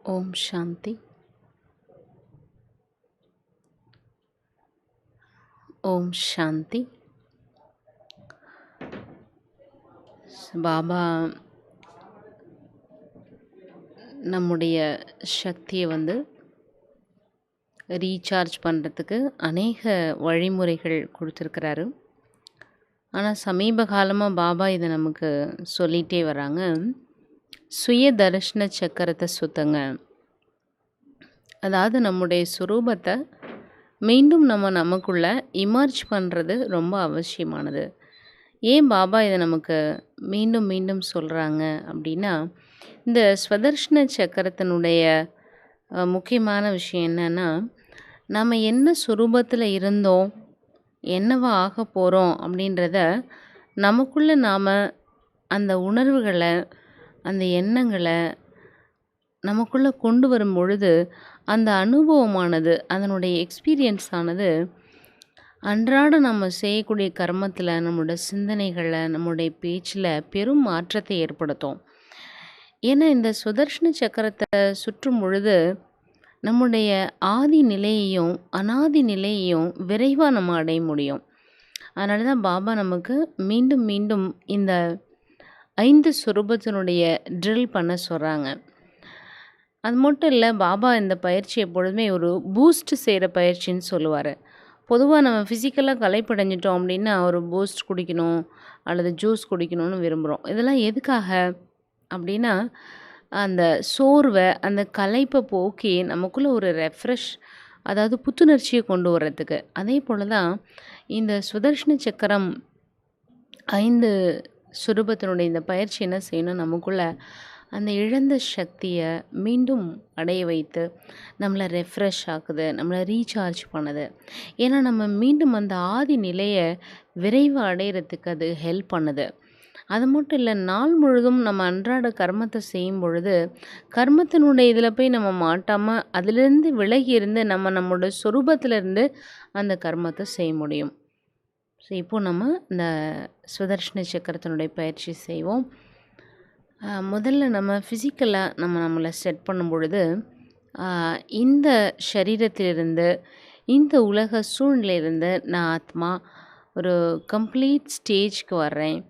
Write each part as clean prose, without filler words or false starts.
ஓம் சாந்தி. ஓம் சாந்தி. பாபா நம்முடைய சக்தியை ரீசார்ஜ் பண்ணுறதுக்கு அநேக வழிமுறைகள் கொடுத்துருக்கிறாரு. ஆனால் சமீப காலமாக பாபா இதை நமக்கு சொல்லிகிட்டே வராங்க. சுய தரிசன சக்கரத்தை சுத்தங்க. அதாவது நம்முடைய சுரூபத்தை மீண்டும் நமக்குள்ளே இமர்ஜ் பண்ணுறது ரொம்ப அவசியமானது. ஏன் பாபா இதை நமக்கு மீண்டும் மீண்டும் சொல்கிறாங்க அப்படின்னா, இந்த ஸ்வதர்ஷன சக்கரத்தினுடைய முக்கியமான விஷயம் என்னென்னா, நம்ம என்ன சுரூபத்தில் இருந்தோம், என்னவா ஆக போகிறோம் அப்படின்றத நமக்குள்ளே நாம் அந்த உணர்வுகளை, அந்த எண்ணங்களை நமக்குள்ளே கொண்டு வரும் பொழுது, அந்த அனுபவமானது, அதனுடைய எக்ஸ்பீரியன்ஸ் ஆனது அன்றாடம் நம்ம செய்யக்கூடிய கர்மத்தில், நம்மளோட சிந்தனைகளை, நம்முடைய பேச்சில் பெரும் மாற்றத்தை ஏற்படுத்தும். ஏன்னா இந்த சுதர்ஷன சக்கரத்தை சுற்றும் பொழுது நம்முடைய ஆதி நிலையையும் அனாதி நிலையையும் விரைவாக நம்ம அடைய முடியும். அதனால தான் பாபா நமக்கு மீண்டும் மீண்டும் இந்த 5 சுரூபத்தினுடைய ட்ரில் பண்ண சொல்கிறாங்க. அது மட்டும் இல்லை, பாபா இந்த பயிற்சி எப்பொழுதுமே ஒரு பூஸ்ட் செய்கிற பயிற்சின்னு சொல்லுவார். பொதுவாக நம்ம ஃபிசிக்கலாக களைப்படைஞ்சிட்டோம் அப்படின்னா ஒரு பூஸ்ட் குடிக்கணும் அல்லது ஜூஸ் குடிக்கணும்னு விரும்புகிறோம். இதெல்லாம் எதுக்காக அப்படின்னா, அந்த சோர்வை, அந்த களைப்பை போக்கி நமக்குள்ளே ஒரு ரெஃப்ரெஷ், அதாவது புத்துணர்ச்சியை கொண்டு வர்றதுக்கு. அதே போல் தான் இந்த சுதர்ஷன சக்கரம் 5 சுரூபத்தினுடைய இந்த பயிற்சி என்ன செய்யணும், நமக்குள்ளே அந்த இழந்த சக்தியை மீண்டும் அடைய வைத்து நம்மளை ரெஃப்ரெஷ் ஆக்குது, நம்மளை ரீசார்ஜ் பண்ணுது. ஏன்னா நம்ம மீண்டும் அந்த ஆதி நிலையை விரைவாக அடையிறதுக்கு அது ஹெல்ப் பண்ணுது. அது மட்டும் இல்லை, நாள் முழுதும் நம்ம அன்றாட கர்மத்தை செய்யும் பொழுது கர்மத்தினுடைய இதில் போய் நம்ம மாட்டாமல் அதிலிருந்து விலகி இருந்து நம்மளோட சொரூபத்திலேருந்து அந்த கர்மத்தை செய்ய முடியும். ஸோ இப்போது நம்ம இந்த சுதர்ஷன சக்கரத்தினுடைய பயிற்சி செய்வோம். முதல்ல நம்ம ஃபிசிக்கலாக நம்மளை செட் பண்ணும் பொழுது, இந்த சரீரத்திலிருந்து, இந்த உலக சூழ்நிலையிலிருந்து நான் ஆத்மா ஒரு கம்ப்ளீட் ஸ்டேஜ்க்கு வர்றேன்.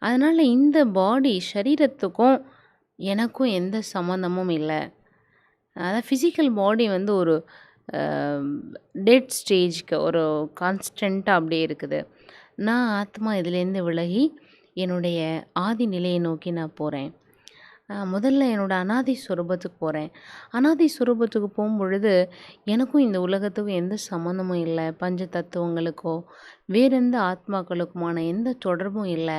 அதனால் இந்த பாடி சரீரத்துக்கும் எனக்கும் எந்த சம்மந்தமும் இல்லை. அதாவது ஃபிசிக்கல் பாடி ஒரு டெட் ஸ்டேஜ்க்கு ஒரு கான்ஸ்டண்ட்டாக அப்படியே இருக்குது. நான் ஆத்மா இதிலேருந்து விலகி என்னுடைய ஆதி நிலையை நோக்கி நான் போகிறேன். முதல்ல என்னோடய அனாதி சுரூபத்துக்கு போகிறேன். அனாதி சுரூபத்துக்கு போகும்பொழுது எனக்கும் இந்த உலகத்துக்கும் எந்த சம்மந்தமும் இல்லை. பஞ்ச தத்துவங்களுக்கோ வேறு எந்த ஆத்மாக்களுக்குமான எந்த தொடர்பும் இல்லை.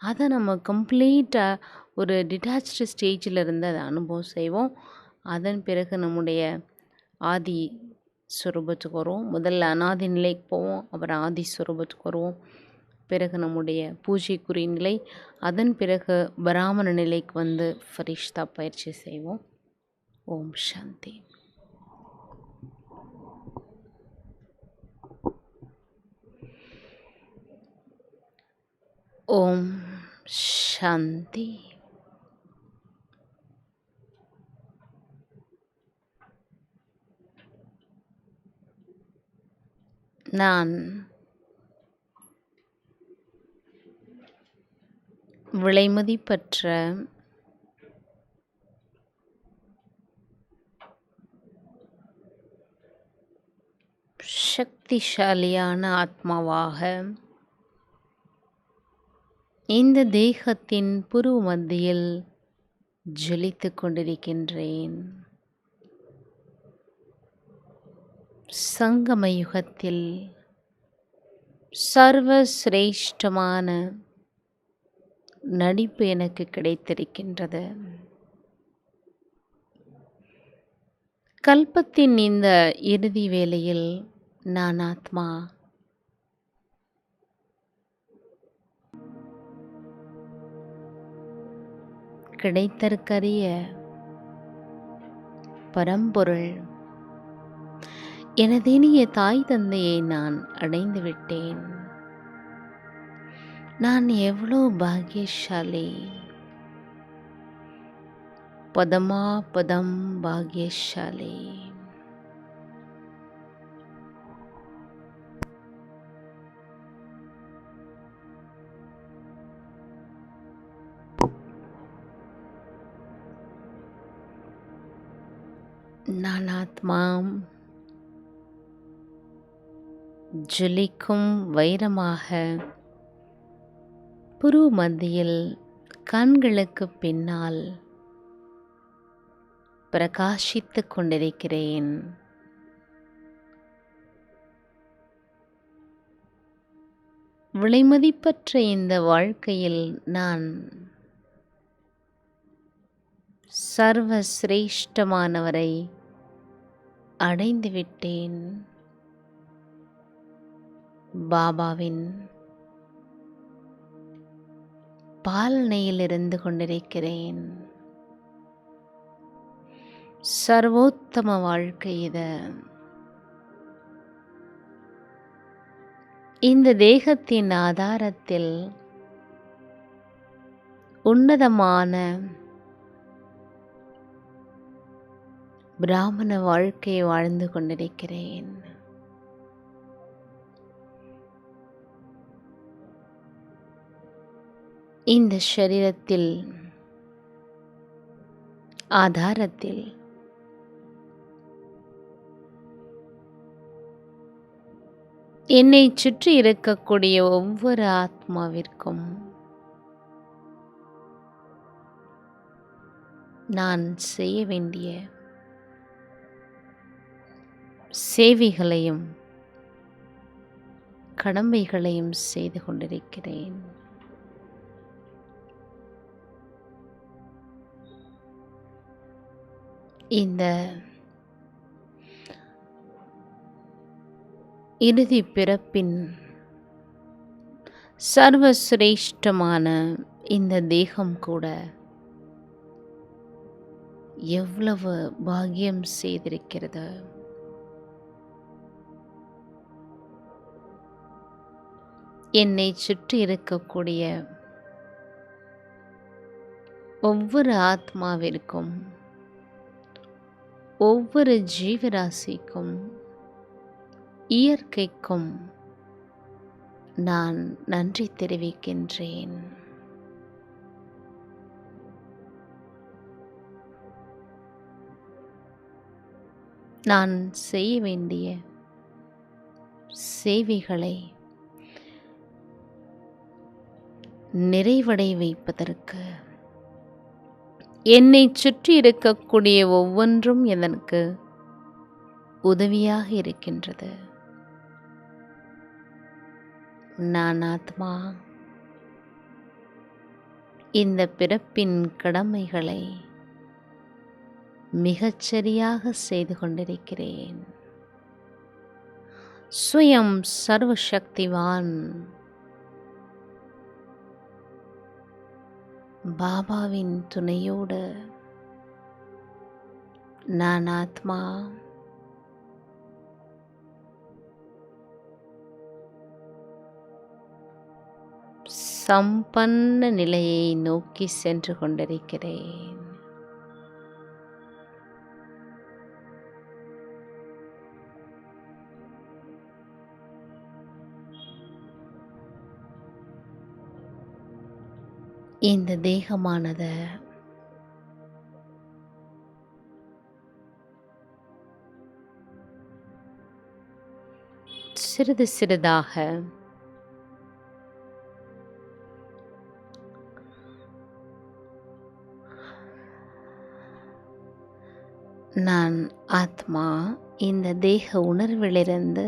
அதை நம்ம கம்ப்ளீட்டாக ஒரு டிட்டாச்டு ஸ்டேஜில் இருந்து அதை அனுபவம் செய்வோம். அதன் பிறகு நம்முடைய ஆதி சுரூபத்துக்கு வருவோம். முதல்ல அனாதி நிலைக்கு போவோம், அப்புறம் ஆதி சுரூபத்துக்கு வருவோம். பிறகு நம்முடைய பூஜைக்குரிய நிலை, அதன் பிறகு பராமர நிலைக்கு ஃபரிஷ்தா பயிற்சி செய்வோம். ஓம் சாந்தி. ஓம் சாந்தி. நான் விலைமதிப்பற்ற சக்திசாலியான ஆத்மாவாக இந்த தேகத்தின் புருவ மத்தியில் ஜொலித்து கொண்டிருக்கின்றேன். சங்கம யுகத்தில் சர்வசிரேஷ்டமான நடிப்பு எனக்கு கிடைத்திருக்கின்றது. கல்பத்தின் இந்த இறுதி வேளையில் நான் ஆத்மா கிடைத்தற்கரிய பரம்பொருள் எனது இனிய தாய் தந்தையை நான் அடைந்து விட்டேன். நான் எவ்வளோ பாக்கியசாலி. பதமாபதம் பாக்யசாலி. நான் ஆத்மா ஜொலிக்கும் வைரமாக புரு மத்தியில் கண்களுக்கு பின்னால் பிரகாசித்துக் கொண்டிருக்கிறேன். விலைமதிப்பற்ற இந்த வாழ்க்கையில் நான் சர்வ சிரேஷ்டமானவரை அடைந்துவிட்டேன். பாபாவின் பாலனையில் இருந்து கொண்டிருக்கிறேன். சர்வோத்தம வாழ்க்கை இது. இந்த தேகத்தின் ஆதாரத்தில் உன்னதமான பிராமண வாழ்க்கையை வாழ்ந்து கொண்டிருக்கிறேன். இந்த சரீரத்தில் ஆதாரத்தில் என்னை சுற்றி இருக்கக்கூடிய ஒவ்வொரு ஆத்மாவிற்கும் நான் செய்ய வேண்டிய சேவைகளையும் கடமைகளையும் செய்து கொண்டிருக்கிறேன். இந்த இறுதி பிறப்பின் சர்வசிரேஷ்டமான இந்த தேகம் கூட எவ்வளவு பாக்கியம் செய்திருக்கிறது. என்னை சுற்றி இருக்கக்கூடிய ஒவ்வொரு ஆத்மாவிற்கும் ஒவ்வொரு ஜீவராசிக்கும் இயற்கைக்கும் நான் நன்றி தெரிவிக்கின்றேன். நான் செய்ய வேண்டிய சேவைகளை நிறைவடை வைப்பதற்கு என்னை சுற்றி இருக்கக்கூடிய ஒவ்வொன்றும் எனக்கு உதவியாக இருக்கின்றது. நான் ஆத்மா இந்த பிறப்பின் கடமைகளை மிகச்சரியாக செய்து கொண்டிருக்கிறேன். ஸ்வயம் சர்வசக்திவான் பாபாவின் துணையோடு நான் ஆத்மா சம்பன்ன நிலையை நோக்கி சென்று கொண்டிருக்கிறேன். இந்த தேகமானது சிறிது சிறிதாக நான் ஆத்மா இந்த தேக உணர்விலிருந்து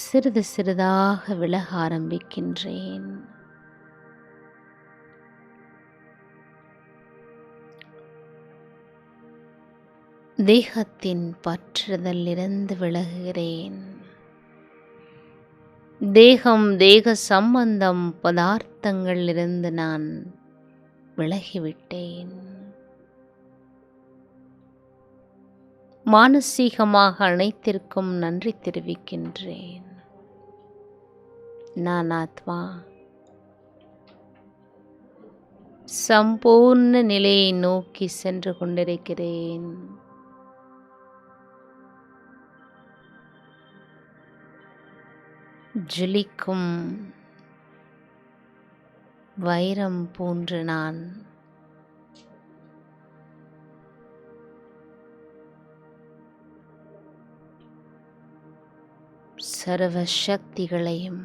சிறிது சிறிதாக விலக ஆரம்பிக்கின்றேன். தேகத்தின் பற்றுதலிருந்து விலகுகிறேன். தேகம், தேக சம்பந்தம், பதார்த்தங்களிலிருந்து நான் விலகிவிட்டேன். மானசீகமாக அனைத்திற்கும் நன்றி தெரிவிக்கின்றேன். நான் ஆத்மா சம்பூர்ண நிலையை நோக்கி சென்று கொண்டிருக்கிறேன். ஜொலிக்கும் வைரம் போன்று நான் சர்வ சக்திகளையும்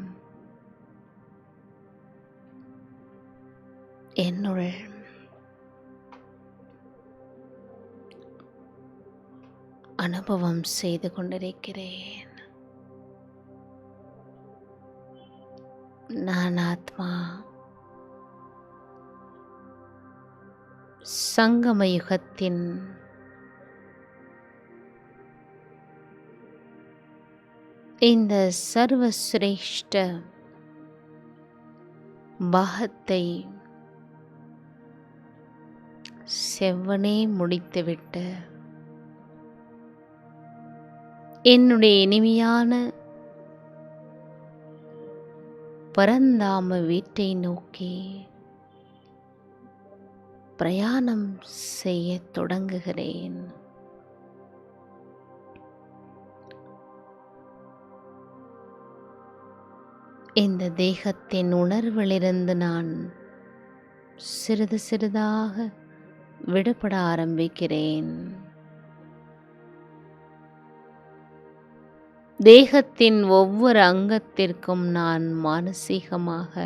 என்னுள் அனுபவம் செய்து கொண்டிருக்கிறேன். நான் ஆத்மா சங்கம யுகத்தின் இந்த சர்வசிரேஷ்ட பாகத்தை செவ்வனே முடித்துவிட்டு என்னுடைய இனிமையான பரந்தாம வீட்டை நோக்கி பிரயாணம் செய்ய தொடங்குகிறேன். இந்த தேகத்தின் உணர்விலிருந்து நான் சிறிது சிறிதாக விடுபட ஆரம்பிக்கிறேன். தேகத்தின் ஒவ்வொரு அங்கத்திற்கும் நான் மானசீகமாக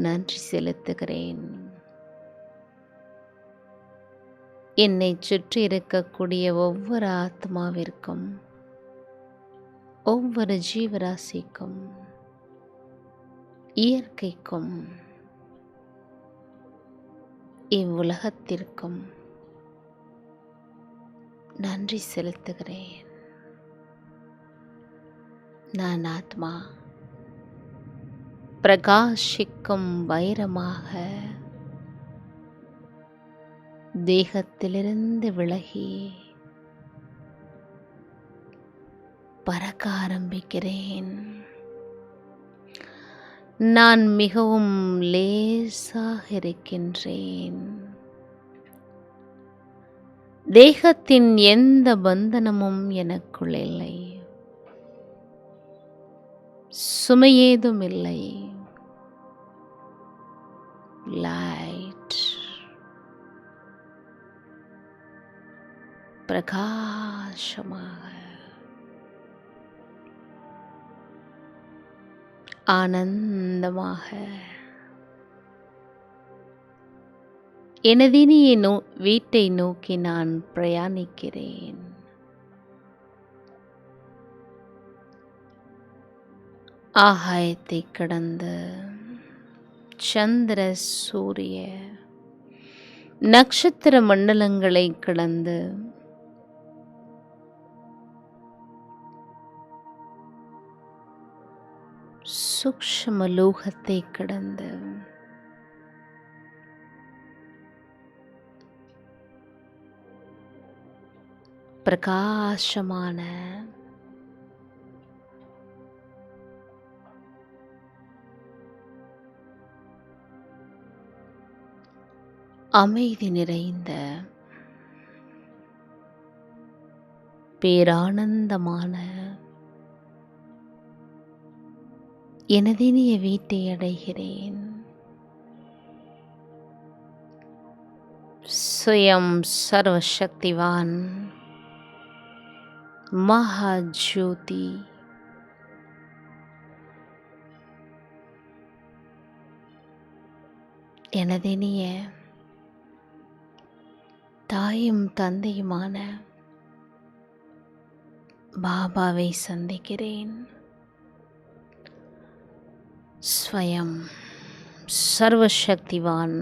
நன்றி செலுத்துகிறேன். என்னை சுற்றி இருக்கக்கூடிய ஒவ்வொரு ஆத்மாவிற்கும், ஒவ்வொரு ஜீவராசிக்கும், இயற்கைக்கும், இவ்வுலகத்திற்கும் நன்றி செலுத்துகிறேன். நான் ஆத்மா பிரகாசிக்கும் வைரமாக தேகத்திலிருந்து விலகி பறக்க ஆரம்பிக்கிறேன். நான் மிகவும் லேசாக இருக்கின்றேன். தேகத்தின் எந்த பந்தனமும் எனக்குள் இல்லை. சுமையேதும் இல்லை. லைட் பிரகாசமாக ஆனந்தமாக எனதினிய வீட்டை நோக்கி நான் பிரயாணிக்கிறேன். ஆகாயத்தை கடந்து சந்திர சூரிய நட்சத்திர மண்டலங்களை கடந்து சூக்ஷ்ம லோகத்தை கடந்து பிரகாசமான அமைதி நிறைந்த பேரானந்தமான எனதினிய வீட்டை அடைகிறேன். ஸ்வயம் சர்வசக்திவான் மகாஜோதி எனதினிய தாயும் தந்தையுமான பாபாவை சந்திக்கிறேன். ஸ்வயம் சர்வசக்திவான்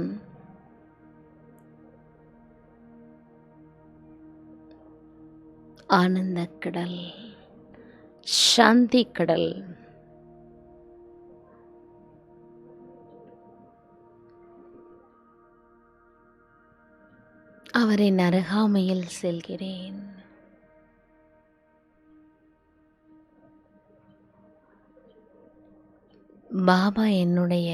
ஆனந்த கடல், சாந்தி கடல், அவரின் அருகாமையில் செல்கிறேன். பாபா என்னுடைய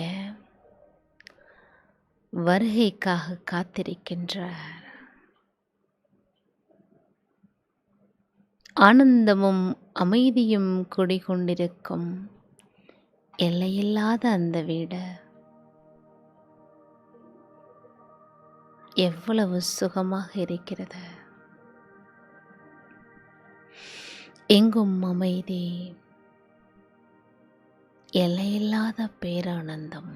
வருகைக்காக காத்திருக்கின்றார். ஆனந்தமும் அமைதியும் குடிகொண்டிருக்கும் எல்லையில்லாத அந்த வீடு எவ்வளவு சுகமாக இருக்கிறது. எங்கும் அமைதி, எல்லையில்லாத பேரானந்தம்.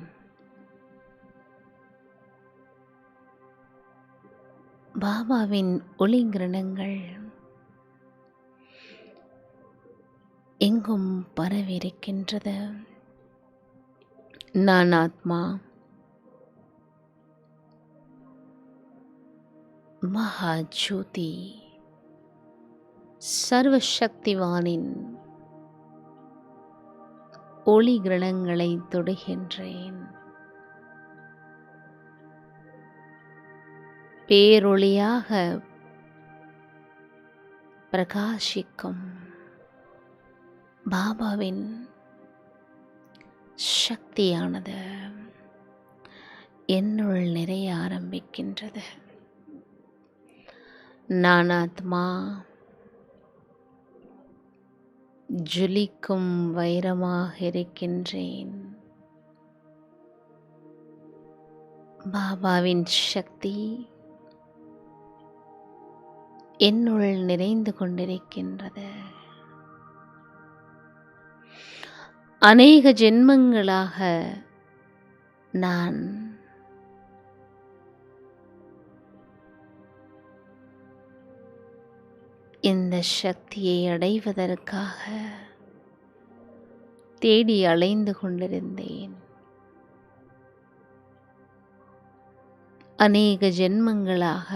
பாபாவின் ஒளிங்கிரணங்கள் எங்கும் பரவியிருக்கின்றது. நான் ஆத்மா, மகாஜோதி, சர்வசக்திவானின் ஒளி கிரணங்களை தொடுகின்றேன். பேரொளியாக பிரகாசிக்கும் பாபாவின் சக்தியானது என்னுள் நிறைய ஆரம்பிக்கின்றது. நான் ஆத்மா ஜொலிக்கும் வைரமாக இருக்கின்றேன். பாபாவின் சக்தி என்னுள் நிறைந்து கொண்டிருக்கின்றது. அநேக ஜென்மங்களாக நான் இந்த சக்தியை அடைவதற்காக தேடி அலைந்து கொண்டிருந்தேன். அநேக ஜென்மங்களாக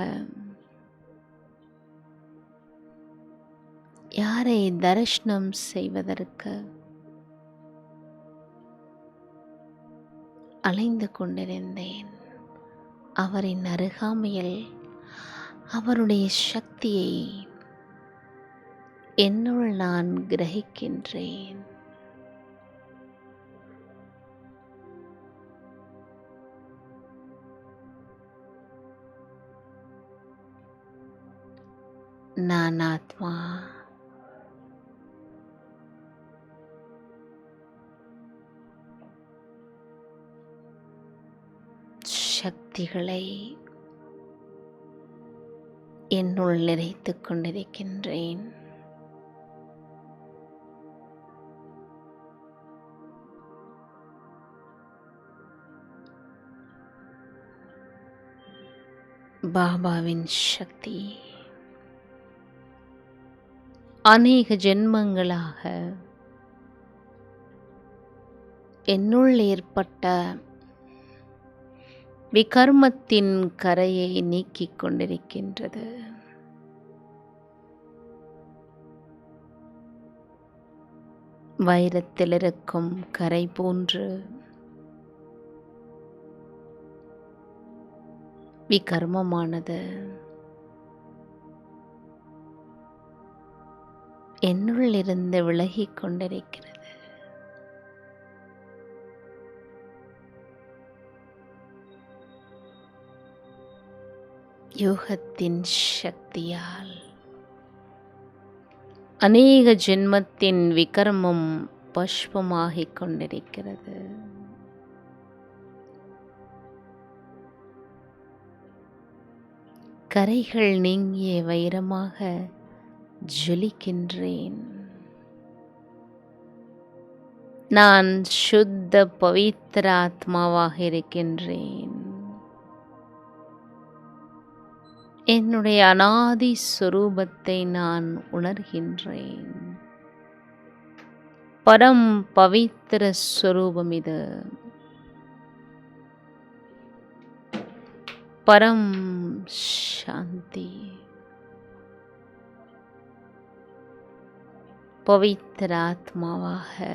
யாரை தரிசனம் செய்வதற்கு அலைந்து கொண்டிருந்தேன். அவரின் அருகாமையில் அவருடைய சக்தியை என்னுள் நான் கிரகிக்கின்றேன். நான் ஆத்மா சக்திகளை என்னுள் நிறைத்துக் கொண்டிருக்கின்றேன். பாபாவின் சக்தி அநேக ஜென்மங்களாக என்னுள் ஏற்பட்ட விகர்மத்தின் கரையை நீக்கிக் கொண்டிருக்கின்றது. வைரத்தில் இருக்கும் கரை போன்று விகர்மமானது என்னுள் இருந்து விலகிக் கொண்டிருக்கிறது. யோகத்தின் சக்தியால் அநேக ஜென்மத்தின் விகர்மம் பஷ்பமாகிக் கொண்டிருக்கிறது. கரைகள் நீங்கிய வைரமாக ஜொலிக்கின்றேன். நான் சுத்த பவித்திர ஆத்மாவாக இருக்கின்றேன். என்னுடைய அநாதி ஸ்வரூபத்தை நான் உணர்கின்றேன். பரம் பவித்திர ஸ்வரூபம் இது. பரம் சாந்தி. பவித்திர ஆத்மாவாக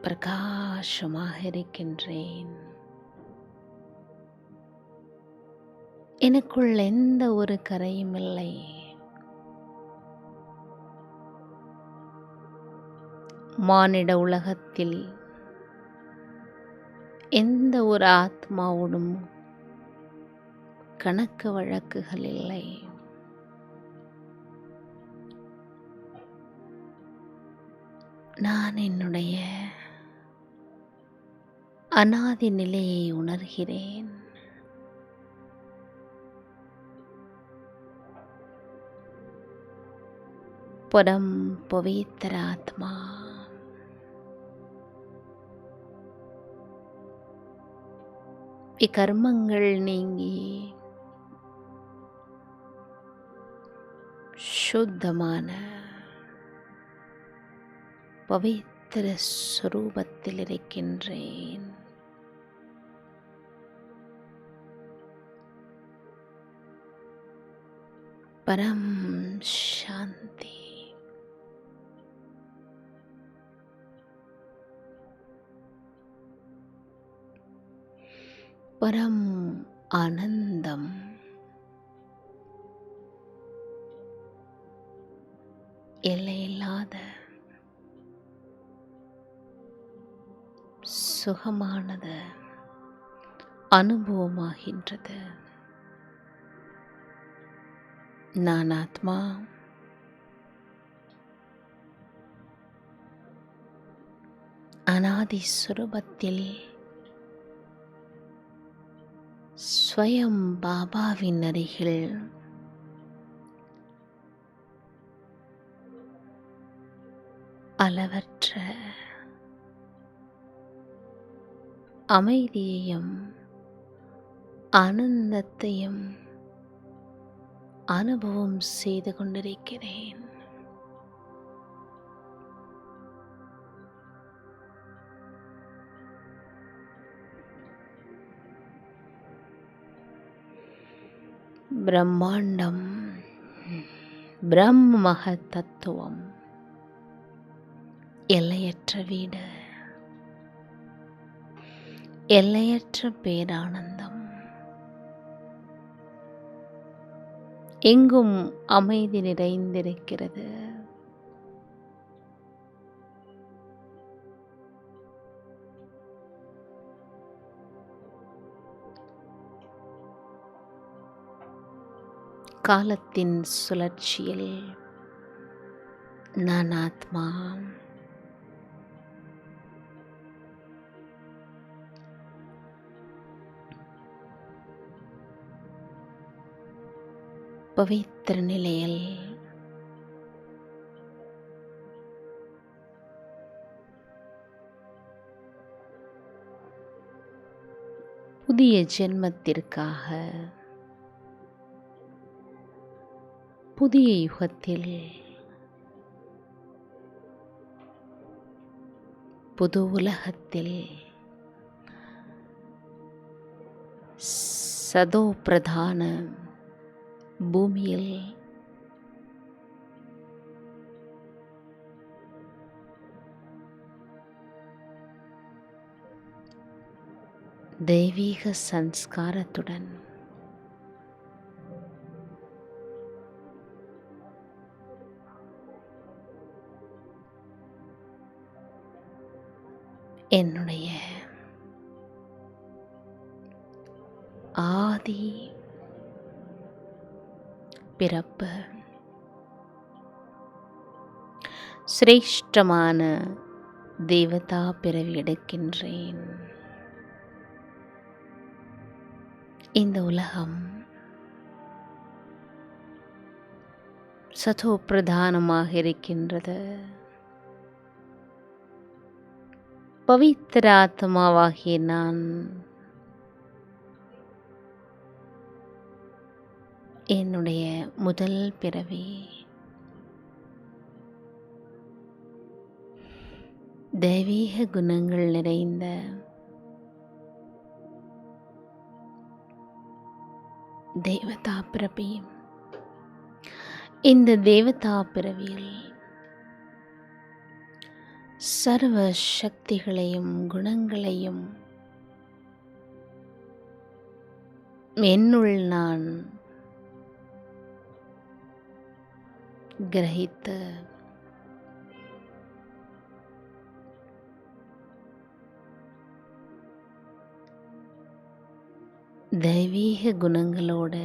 பிரகாசமாக இருக்கின்றேன். எனக்குள் எந்த ஒரு கரையும் இல்லை. மானிட உலகத்தில் எந்த ஒரு ஆத்மாவோடும் கணக்கு வழக்குகள் இல்லை. நான் என்னுடைய அனாதி நிலையை உணர்கிறேன். பரம் பவித்திர ஆத்மா. இக்கர்மங்கள் நீங்கி சுத்தமான பவித்திர ஸ்வரூபத்தில் இருக்கின்றேன். பரம் சாந்தி. பரம் ஆனந்தம். எல்லையில்லாத சுகமானது அனுபவமாகின்றது. நான் ஆத்மா அனாதி சுரூபத்தில் ஸ்வயம் பாபாவின் அருகில் அளவற்ற அமைதியையும் ஆனந்தத்தையும் அனுபவம் செய்து கொண்டிருக்கிறேன். பிரம்மாண்டம், பிரம்ம தத்துவம், எல்லையற்ற வீடு, எல்லையற்ற பேரானந்தம், எங்கும் அமைதி நிறைந்திருக்கிறது. காலத்தின் சுழற்சியில் நான் ஆத்மா பவித்திர நிலையில் புதிய ஜென்மத்திற்காக புதிய யுகத்தில் புது உலகத்தில் சதோ பிரதான பூமியில் தெய்வீக சன்ஸ்காரத்துடன் என்னுடைய ஆதி பிறப்பு சிரேஷ்டமான தேவதா பிறவி எடுக்கின்றேன். இந்த உலகம் சதோ பிரதானமாக இருக்கின்றது. பவித்திர ஆத்மாவாகிய நான் என்னுடைய முதல் பிறவி தெய்வீக குணங்கள் நிறைந்த தேவதா பிறவி. இந்த தேவதா பிறவியில் சர்வ சக்திகளையும் குணங்களையும் என்னுள் நான் கிரகித்து தெய்வீக குணங்களோடு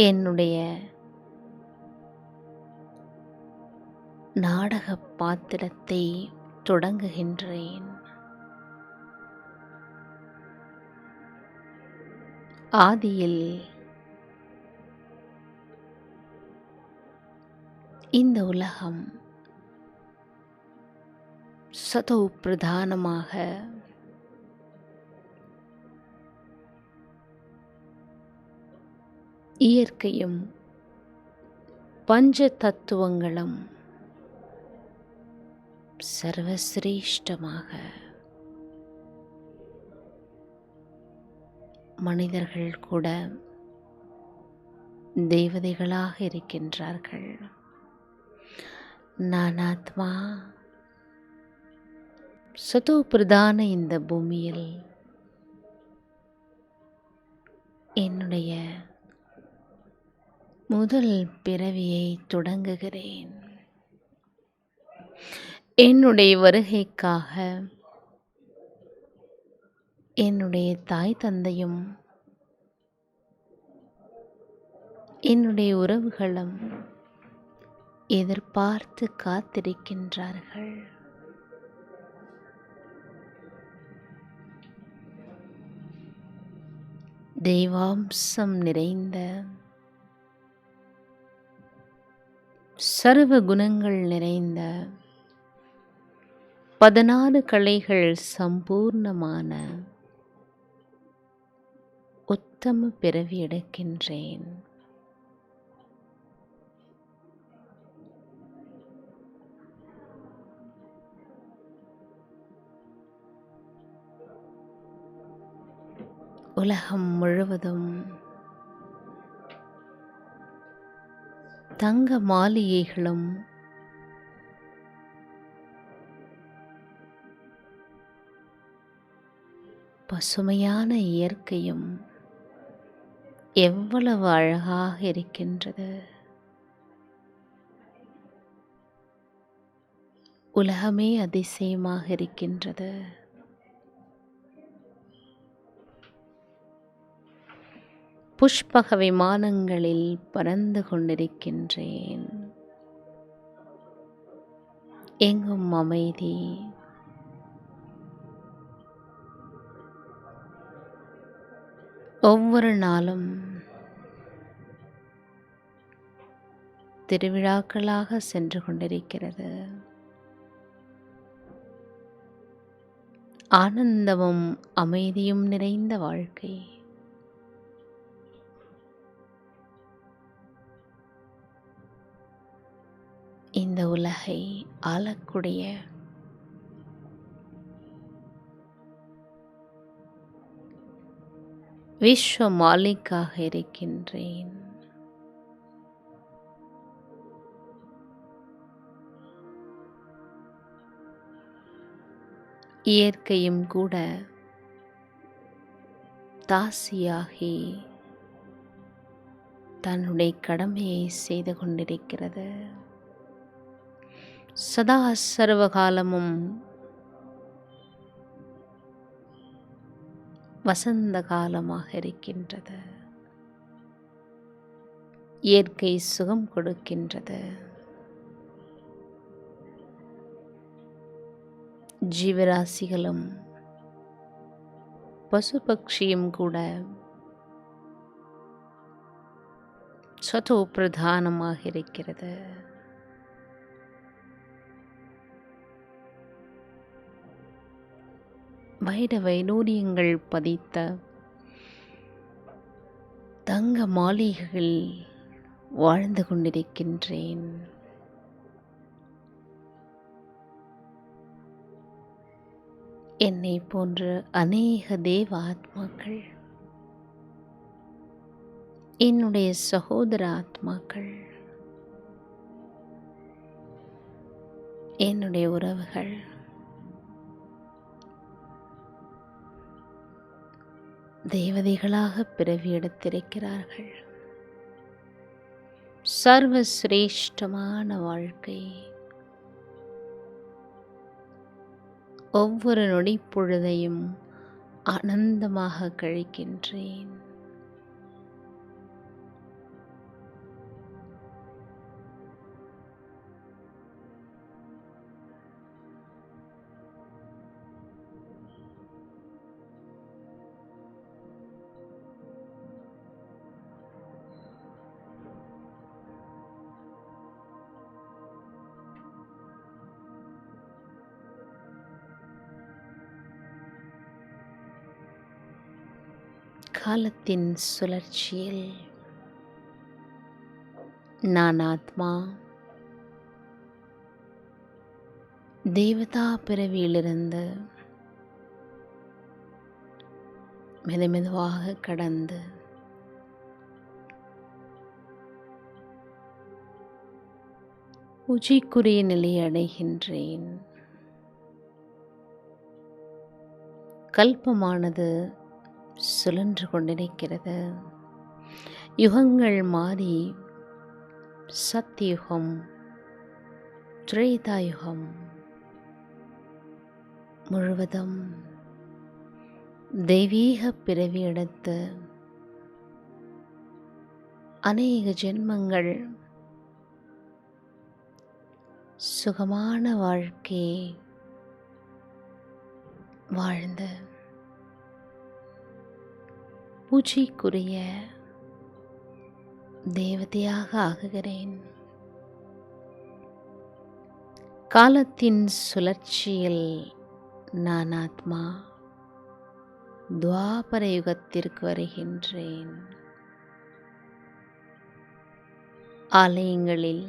என்னுடைய நாடக பாத்திரத்தை தொடங்குகின்றேன். ஆதியில் இந்த உலகம் சதோ பிரதானமாக இயற்கையும் பஞ்ச தத்துவங்களும் சர்வசிரேஷ்டமாக மனிதர்கள் கூட தேவதைகளாக இருக்கின்றார்கள். நான் ஆத்மா சதோ பிரதான இந்த பூமியில் என்னுடைய முதல் பிறவியை தொடங்குகிறேன். என்னுடைய வருகைக்காக என்னுடைய தாய் தந்தையும் என்னுடைய உறவுகளும் எதிர்பார்த்து காத்திருக்கின்றார்கள். தெய்வாம்சம் நிறைந்த சர்வ குணங்கள் நிறைந்த 16 கலைகள் சம்பூர்ணமான உத்தம பிறவி எடுக்கின்றேன். உலகம் முழுவதும் தங்க மாளிகைகளும் பசுமையான இயற்கையும் எவ்வளவு அழகாக இருக்கின்றது. உலகமே அதிசயமாக இருக்கின்றது. புஷ்பக விமானங்களில் பறந்து கொண்டிருக்கின்றேன். எங்கும் அமைதி. ஒவ்வொரு நாளும் திருவிழாக்களாக சென்று கொண்டிருக்கிறது. ஆனந்தமும் அமைதியும் நிறைந்த வாழ்க்கை. இந்த உலகை ஆளக்கூடிய விஸ்வ மாலிக்காக இருக்கின்றேன். இயற்கையும் கூட தாசியாகி தன்னுடைய கடமையை செய்து கொண்டிருக்கிறது. சதா சர்வகாலமும் வசந்த காலமாக இருக்கின்றது. இயற்கை சுகம் கொடுக்கின்றது. ஜீவராசிகளும் பசு பட்சியும் கூட சதோ பிரதானமாக இருக்கிறது. வைர வைடூரியங்கள் பதித்த தங்க மாளிகைகள் வாழ்ந்து கொண்டிருக்கின்றேன். என்னை போன்ற அநேக தேவ ஆத்மாக்கள், என்னுடைய சகோதர ஆத்மாக்கள், என்னுடைய உறவுகள் தேவதைகளாக பிறவி எடுத்திருக்கிறார்கள். சர்வ சிரேஷ்டமான வாழ்க்கை. ஒவ்வொரு நொடி பொழுதையும் ஆனந்தமாக கழிக்கின்றேன். காலத்தின் சுழற்சியில் நான் ஆத்மா தேவதா பிறவியிலிருந்து மெதுமெதுவாக கடந்து பூஜைக்குரிய நிலையை அடைகின்றேன். கல்பமானது சுழன்று கொண்டிருக்கிறது. யுகங்கள் மாறி சத்தியுகம், திரேதாயுகம் முழுவதும் தெய்வீக பிறவி எடுத்து அநேக ஜென்மங்கள் சுகமான வாழ்க்கையை வாழ்ந்து பூஜைக்குரிய தேவதையாக ஆகுகிறேன். காலத்தின் சுழற்சியில் நான் ஆத்மா துவாபர யுகத்திற்கு வருகின்றேன். ஆலயங்களில்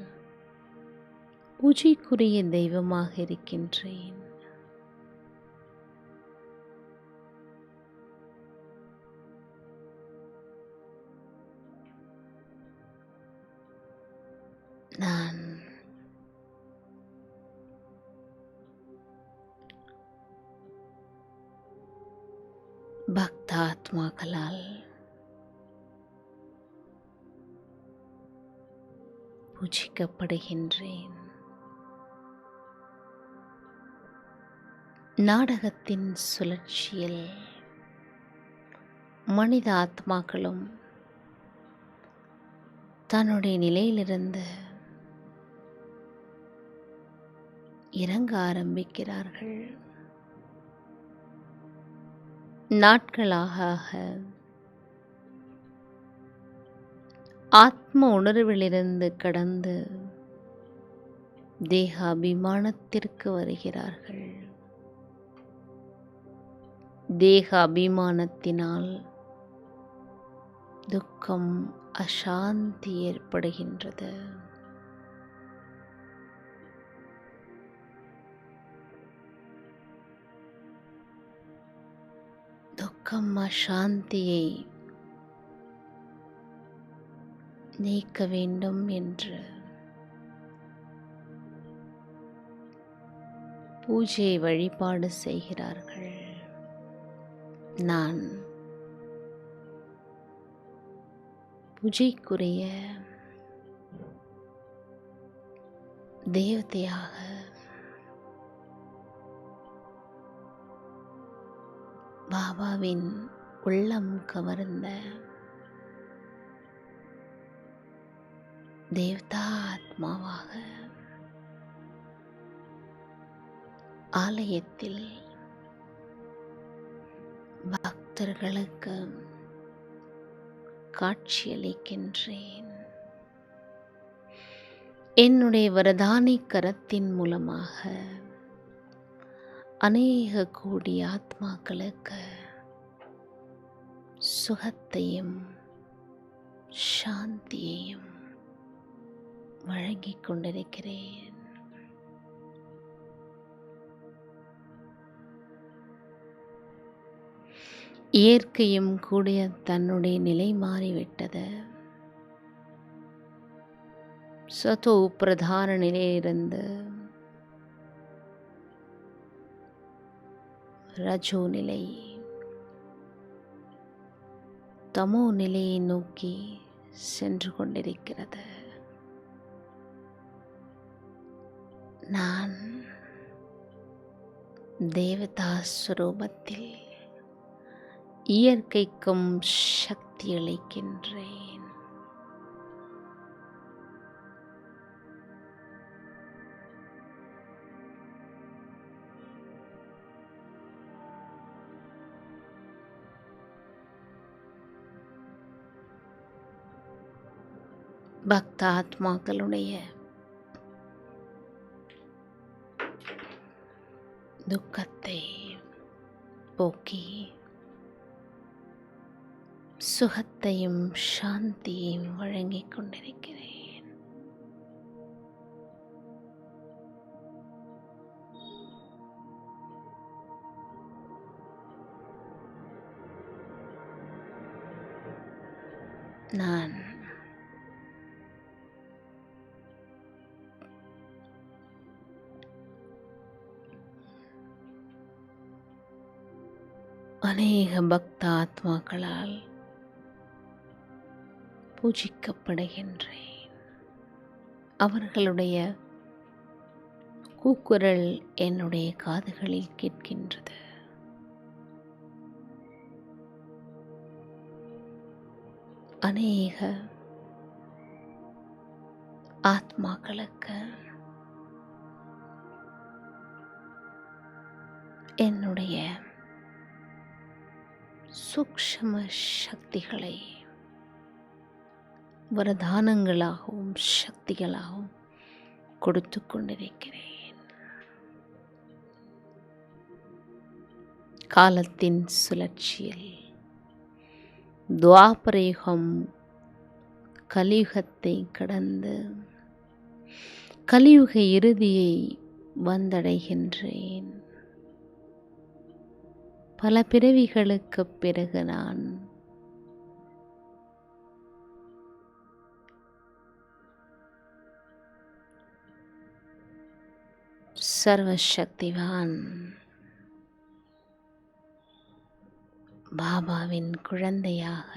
பூஜைக்குரிய தெய்வமாக இருக்கின்றேன். நான் பக்தாத்மாக்களால் பூஜிக்கப்படுகின்றேன். நாடகத்தின் சுழற்சியில் மனித ஆத்மாக்களும் தன்னுடைய நிலையிலிருந்து இறங்க ஆரம்பிக்கிறார்கள். நாட்களாக ஆத்ம உணர்விலிருந்து கடந்து தேக அபிமானத்திற்கு வருகிறார்கள். தேக அபிமானத்தினால் துக்கம், அசாந்தி ஏற்படுகின்றது. துக்கம், அசாந்தியை நீக்க வேண்டும் என்று பூஜை வழிபாடு செய்கிறார்கள். நான் பூஜைக்குரிய தேவதையாக பாபாவின் உள்ளம் கவர்ந்த தேவதா ஆத்மாவாக ஆலயத்தில் பக்தர்களுக்கு காட்சியளிக்கின்றேன். என்னுடைய வரதானி கரத்தின் மூலமாக அநேக கோடி ஆத்மாக்களுக்கு சுகத்தையும் சாந்தியையும் வழங்கிக் கொண்டிருக்கிறேன். இயற்கையும் கூட தன்னுடைய நிலை மாறிவிட்டது. சதோ பிரதான நிலையிலிருந்து ரஜோ நிலை, தமோ நிலையை நோக்கி சென்று கொண்டிருக்கிறது. நான் தேவதா ஸ்வரூபத்தில் இயற்கைக்கும் சக்தி அளிக்கின்றேன். பக்த ஆத்மாக்களுடைய துக்கத்தை போக்கி சுகத்தையும் சாந்தியையும் வழங்கிக் கொண்டிருக்கிறேன். நான் அநேக பக்த ஆத்மாக்களால் பூஜிக்கப்படுகின்றேன். அவர்களுடைய கூக்குரல் என்னுடைய காதுகளில் கேட்கின்றது. அநேக ஆத்மாக்களுக்கு என்னுடைய சூக்ஷ்ம சக்திகளை வரதானங்களாகவும் சக்திகளாகவும் கொடுத்து கொண்டிருக்கிறேன். காலத்தின் சுழற்சியில் துவாபரயுகம் கலியுகத்தை கடந்து கலியுக இறுதியை வந்தடைகின்றேன். பல பிறவிகளுக்குப் பிறகு நான் சர்வசக்திவான் பாபாவின் குழந்தையாக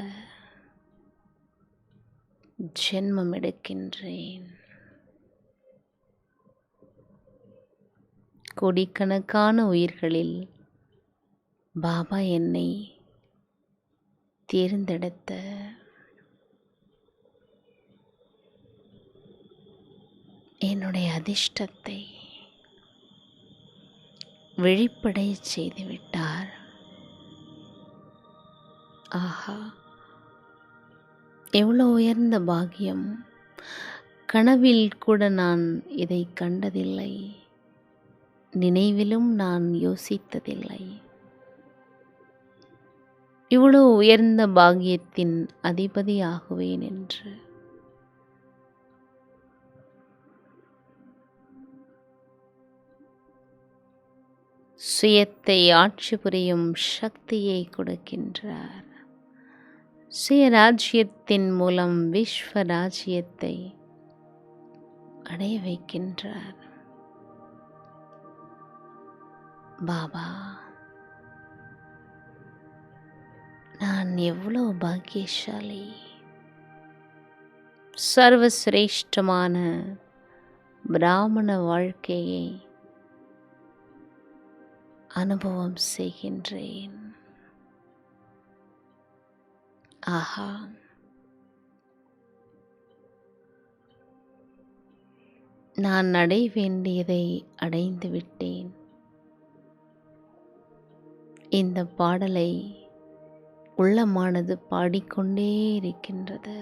ஜென்மம் எடுக்கின்றேன். கோடிக்கணக்கான உயிர்களில் பாபா என்னை தேர்ந்தெடுத்த என்னுடைய அதிர்ஷ்டத்தை வெளிப்படை செய்துவிட்டார். ஆஹா, எவ்வளோ உயர்ந்த பாக்கியம்! கனவில் கூட நான் இதை கண்டதில்லை, நினைவிலும் நான் யோசித்ததில்லை. இவ்வளோ உயர்ந்த பாக்கியத்தின் அதிபதி ஆகுவேன் என்று. சுயத்தை ஆட்சி புரியும் சக்தியை கொடுக்கின்றார். சுயராஜ்யத்தின் மூலம் விஸ்வராஜ்யத்தை அடைய வைக்கின்றார். பாபா, நான் எவ்வளோ பாக்கியசாலி! சர்வசிரேஷ்டமான பிராமண வாழ்க்கையை அனுபவம் செய்கின்றேன். ஆஹா, நான் அடைய வேண்டியதை அடைந்து விட்டேன். இந்த பாடலை உள்ளமானது பாடிக்கொண்டே இருக்கின்றது.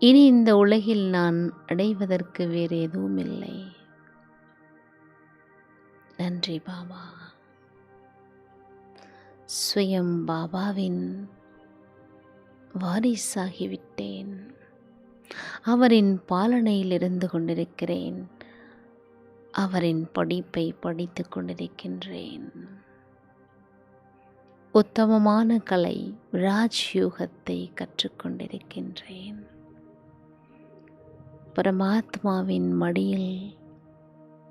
இனி இந்த உலகில் நான் அடைவதற்கு வேறு எதுவும் இல்லை. நன்றி பாபா. ஸ்வயம் பாபாவின் வாரிசாகிவிட்டேன். அவரின் பாலனையில் இருந்து கொண்டிருக்கிறேன். அவரின் படிப்பை படித்து கொண்டிருக்கின்றேன். உத்தமமான கலை ராஜ்யூகத்தை கற்றுக்கொண்டிருக்கின்றேன். பரமாத்மாவின் மடியில்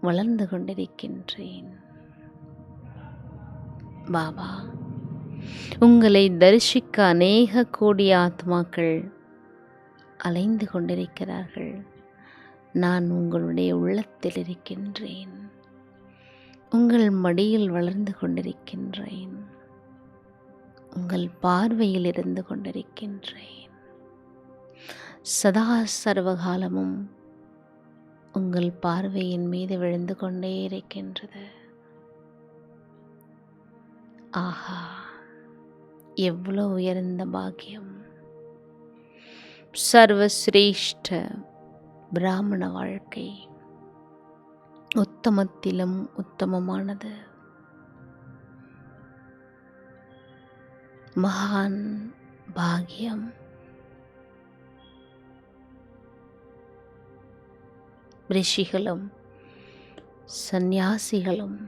வளர்ந்து கொண்டிருக்கின்றேன். பாபா, உங்களை தரிசிக்க அநேக கோடி ஆத்மாக்கள் அலைந்து கொண்டிருக்கிறார்கள். நான் உங்களுடைய உள்ளத்தில் இருக்கின்றேன். உங்கள் மடியில் வளர்ந்து கொண்டிருக்கின்றேன். உங்கள் பார்வையில் இருந்து கொண்டிருக்கின்றேன். சதா சர்வகாலமும் உங்கள் பார்வையின் மீது விழுந்து கொண்டே இருக்கின்றது. ஆஹா, எவ்வளோ உயர்ந்த பாக்கியம்! சர்வசிரேஷ்ட பிராமண வாழ்க்கை உத்தமத்திலும் உத்தமமானது. மகான் பாக்கியம். ரிஷிகளும் சந்நியாசிகளும்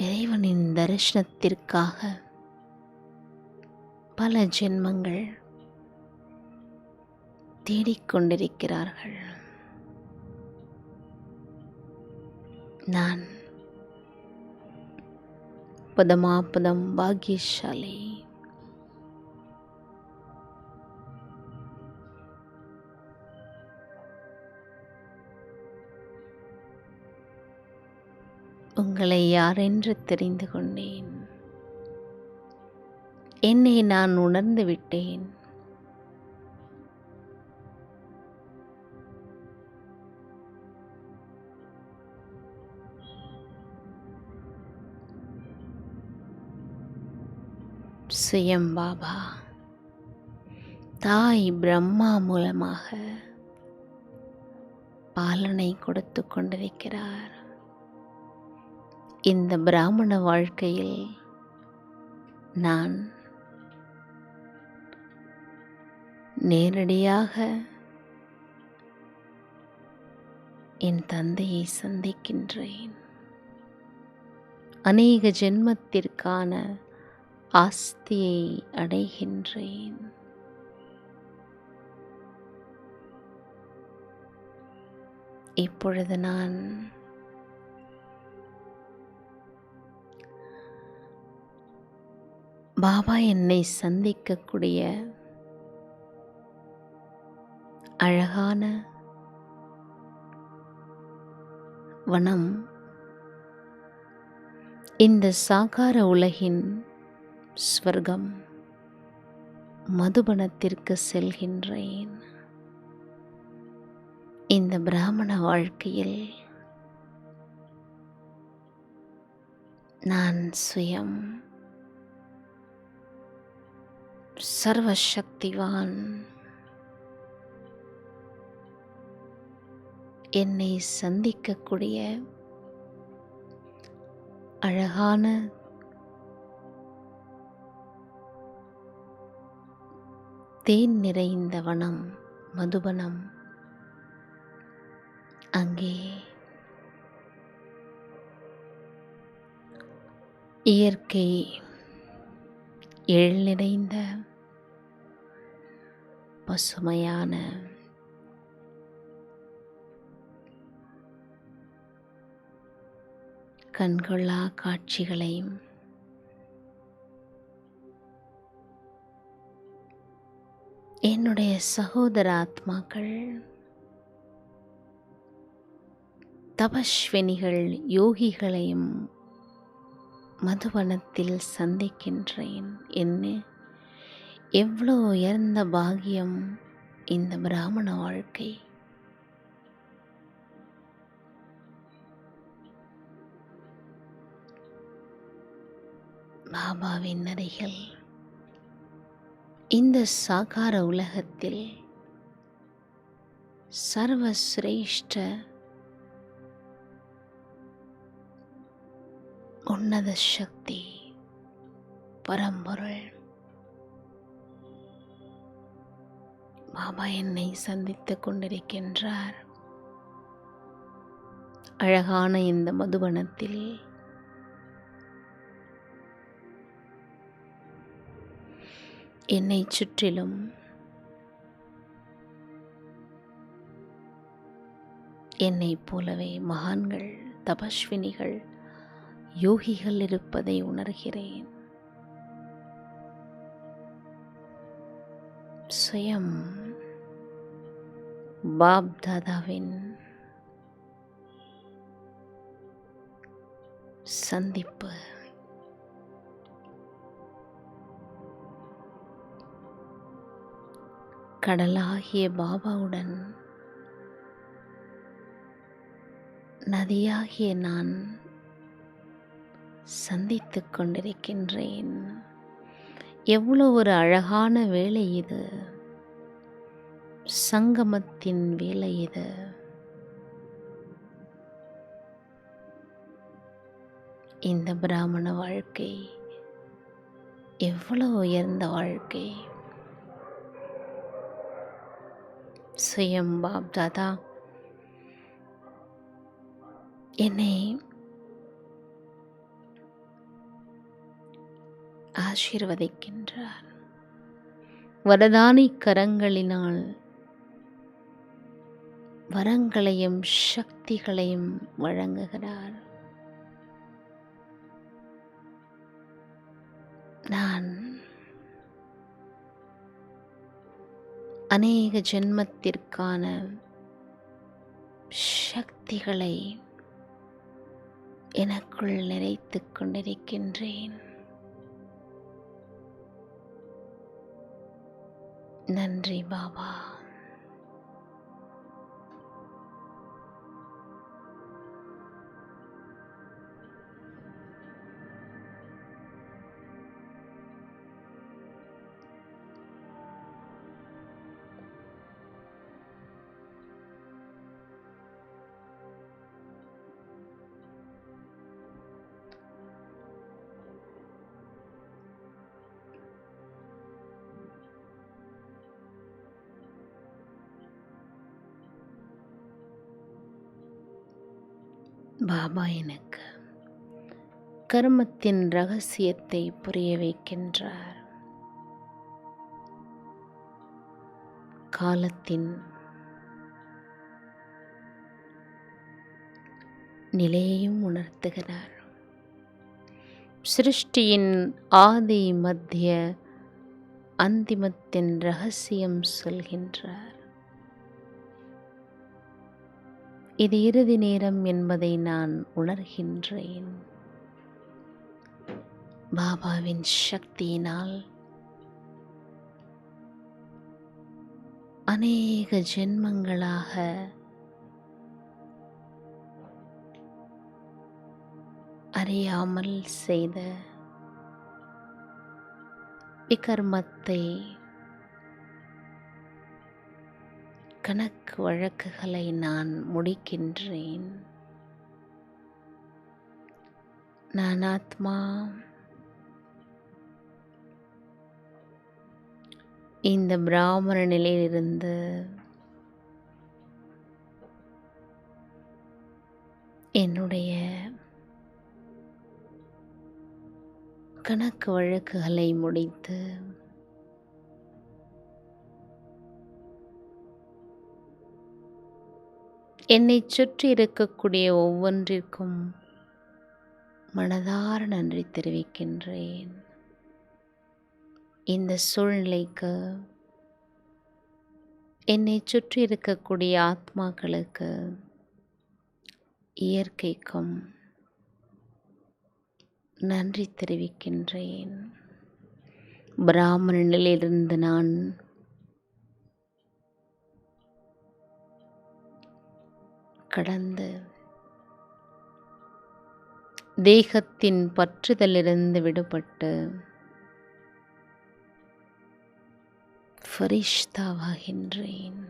இறைவனின் தரிசனத்திற்காக பல ஜென்மங்கள் தேடிக்கொண்டிருக்கிறார்கள். நான் பதமாபதம் பாக்கியசாலி. உங்களை யாரென்று தெரிந்து கொண்டேன். என்னை நான் உணர்ந்து விட்டேன். சுயம் பாபா தாய் பிரம்மா மூலமாக பாலனை கொடுத்து கொண்டிருக்கிறார். இந்த பிராமண வாழ்க்கையில் நான் நேரடியாக என் தந்தையை சந்திக்கின்றேன். அநேக ஜென்மத்திற்கான ஆஸ்தியை அடைகின்றேன். இப்பொழுது நான் பாபா என்னை சந்திக்கக்கூடிய அழகான வனம், இந்த சாகார உலகின் ஸ்வர்க்கம் மதுபனத்திற்கு செல்கின்றேன். இந்த பிராமண வாழ்க்கையில் நான் சுயம் சர்வசக்திவான். என்னை சந்திக்கக்கூடிய அழகான தேன் நிறைந்த வனம் மதுபனம், அங்கே இயற்கை எழில் நிறைந்த பசுமையான கண்கொள்ளா காட்சிகளையும் என்னுடைய சகோதர ஆத்மாக்கள், தபஸ்வினிகள், யோகிகளையும் மதுவனத்தில் சந்திக்கின்றேன். என்ன எவ்வளோ உயர்ந்த பாக்கியம் இந்த பிராமண வாழ்க்கை! பாபாவின் அருகில் இந்த சாகார உலகத்தில் சர்வசிரேஷ்ட உன்னத சக்தி பரம்பொருள் பாபா என்னை சந்தித்துக் கொண்டிருக்கின்றார். அழகான இந்த மதுவனத்தில் என்னை சுற்றிலும் என்னைப் போலவே மகான்கள், தபஸ்வினிகள், யோகிகள் இருப்பதை உணர்கிறேன். சுயம் பாப் தாதாவின் சந்திப்பு. கடலாகிய பாபாவுடன் நதியாகிய நான் சந்தித்துக் கொண்டிருக்கின்றேன். எவ்வளோ ஒரு அழகான வேளை இது! சங்கமத்தின் வேளை இது. இந்த பிராமண வாழ்க்கை எவ்வளவு உயர்ந்த வாழ்க்கை! சுயம் பாப் தாதா என்னை ஆசீர்வதிக்கின்றார். வரதானி கரங்களினால் வரங்களையும் சக்திகளையும் வழங்குகிறார். நான் அநேக ஜென்மத்திற்கான சக்திகளை எனக்குள் நிறைத்துக் கொண்டிருக்கின்றேன். நன்றி பாபா. பாபா எனக்கு கர்மத்தின் ரகசியத்தை புரிய வைக்கின்றார். காலத்தின் நிலையையும் உணர்த்துகிறார். சிருஷ்டியின் ஆதி மத்திய அந்திமத்தின் ரகசியம் சொல்கின்றார். இது இறுதி நேரம் என்பதை நான் உணர்கின்றேன். பாபாவின் சக்தியினால் அநேக ஜென்மங்களாக அறியாமல் செய்த விகர்மத்தை, கணக்கு வழக்குகளை நான் முடிக்கின்றேன். நான் ஆத்மா. இந்த பிராமண நிலையிலிருந்து என்னுடைய கணக்கு வழக்குகளை முடித்து என்னை சுற்றி இருக்கக்கூடிய ஒவ்வொன்றிற்கும் மனதார நன்றி தெரிவிக்கின்றேன். இந்த சூழ்நிலைக்கு, என்னை சுற்றி இருக்கக்கூடிய ஆத்மாக்களுக்கு, இயற்கைக்கும் நன்றி தெரிவிக்கின்றேன். பிராமண நிலையிலிருந்து நான் கடந்து தேகத்தின் பற்றுதலிருந்து விடுபட்டு ஃபரிஷ்தாவாகின்றேன்.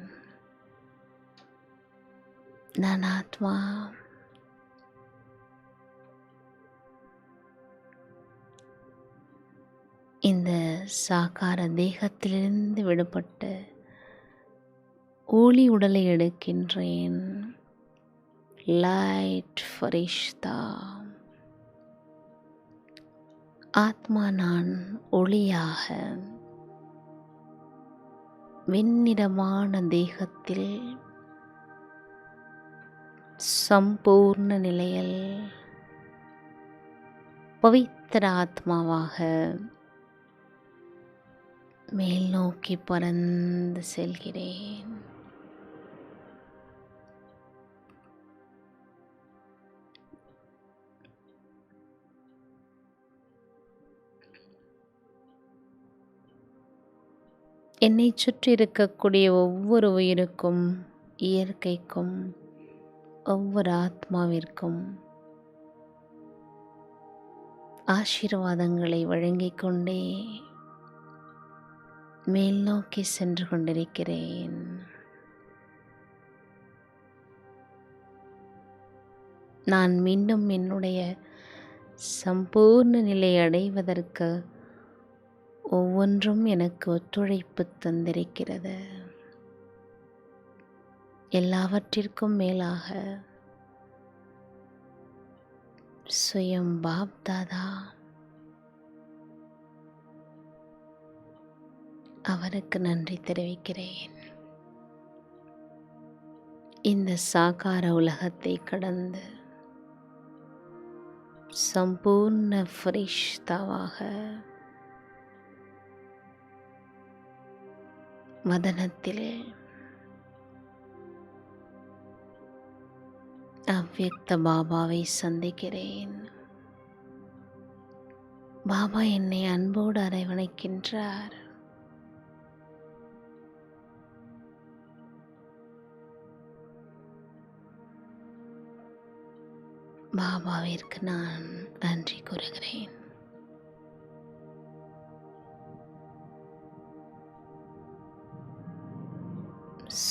நான் ஆத்மா. இந்த சாகார தேகத்திலிருந்து விடுபட்டு ஒளி உடலை எடுக்கின்றேன். லைட் ஃபரிஷ்தா. ஆத்மா நான் ஒளியாக வெண்ணிறமான தேகத்தில் சம்பூர்ண நிலையில் பவித்திர ஆத்மாவாக மேல் நோக்கி பறந்து செல்கிறேன். என்னை சுற்றி இருக்கக்கூடிய ஒவ்வொரு உயிருக்கும், இயற்கைக்கும், ஒவ்வொரு ஆத்மாவிற்கும் ஆசீர்வாதங்களை வழங்கிக் கொண்டே மேல் நோக்கி சென்று கொண்டிருக்கிறேன். நான் மீண்டும் என்னுடைய சம்பூர்ண நிலை அடைவதற்கு ஒவ்வொன்றும் எனக்கு ஒத்துழைப்பு தந்திருக்கிறது. எல்லாவற்றிற்கும் மேலாக சுயம் பாப் தாதா அவருக்கு நன்றி தெரிவிக்கிறேன். இந்த சாகார உலகத்தை கடந்து சம்பூர்ண ஃபரிஷ்தாவாக வதனத்தில் அவ்யக்த பாபாவை சந்திக்கிறேன். பாபா என்னை அன்போடு அரவணைக்கின்றார். பாபாவிற்கு நான் நன்றி கூறுகிறேன்.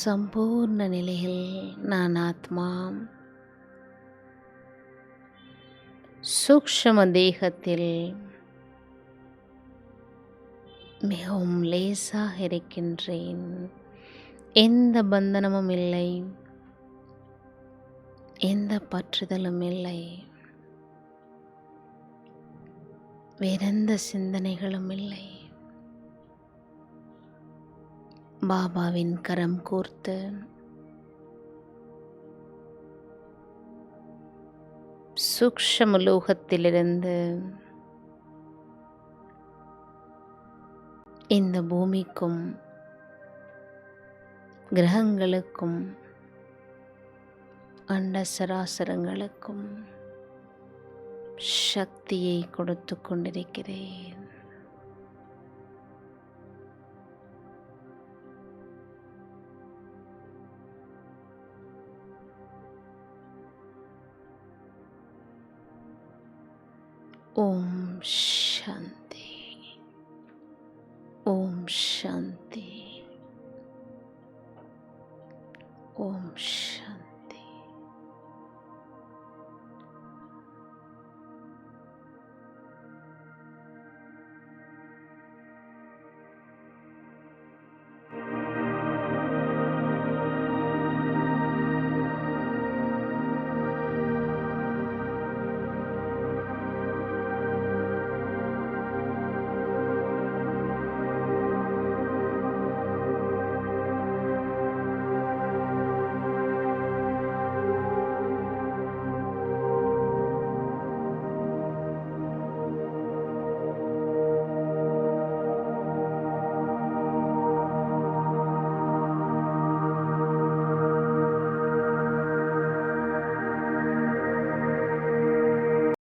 சம்பூர்ண நிலையில் நான் ஆத்மா சூக்ஷ்ம தேகத்தில் மிகவும் லேசாக இருக்கின்றேன். எந்த பந்தனமும் இல்லை, எந்த பற்றுதலும் இல்லை, வேறெந்த சிந்தனைகளும் இல்லை. பாபாவின் கரம் கோர்த்து சூக்ஷ்ம லோகத்திலிருந்து இந்த பூமிக்கும் கிரகங்களுக்கும் அண்ட சராசரங்களுக்கும் சக்தியை கொடுத்து கொண்டிருக்கிறேன். ஓம் சாந்தி, ஓம் சாந்தி, ஓம்